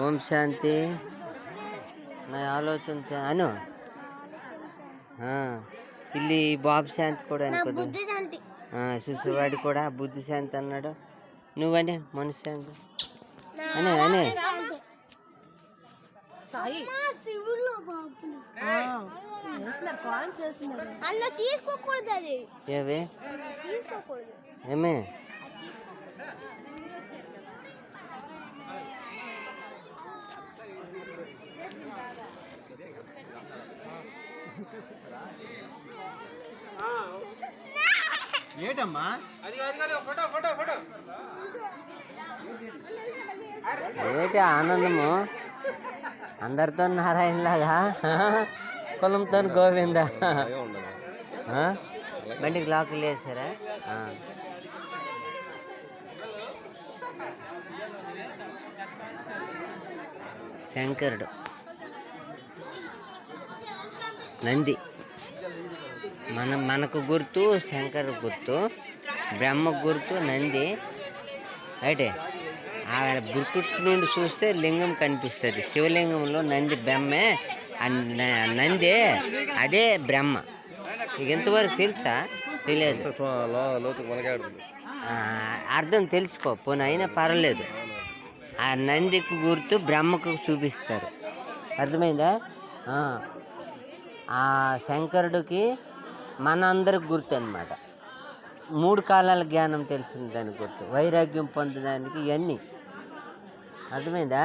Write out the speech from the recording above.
ఓం శాంతి. నా ఆలోచన అను ಇಲ್ಲಿ బాబు శాంతి కూడా అనుకోదు. సుసువాడి కూడా బుద్ధి శాంతి అన్నాడు. నువ్వనే మనసు శాంతి అనే అనే ఏవే ఏమే ఏటమ్మా ఏటి ఆనందము అందరితో నారాయణలాగా కులంతో గోవింద. బండికి లాకులు వేసారా? శంకరుడు నంది మనకు గుర్తు శంకరుడు గుర్తు, బ్రహ్మ గుర్తు నంది. అయితే ఆ గుర్తు నుండి చూస్తే లింగం కనిపిస్తుంది. శివలింగంలో నంది బ్రహ్మే, నంది అదే బ్రహ్మ. నీకు ఎంతవరకు తెలుసా? తెలియదు. అర్థం తెలుసుకో పోనీ, అయినా పర్వాలేదు. ఆ నందికి గుర్తు బ్రహ్మకు చూపిస్తారు. అర్థమైందా? ఆ శంకరుడికి మనందరికి గుర్తు అన్నమాట. 3 కాలాల జ్ఞానం తెలిసిన దానికి గుర్తు, వైరాగ్యం పొందడానికి ఇవన్నీ. అర్థమైందా?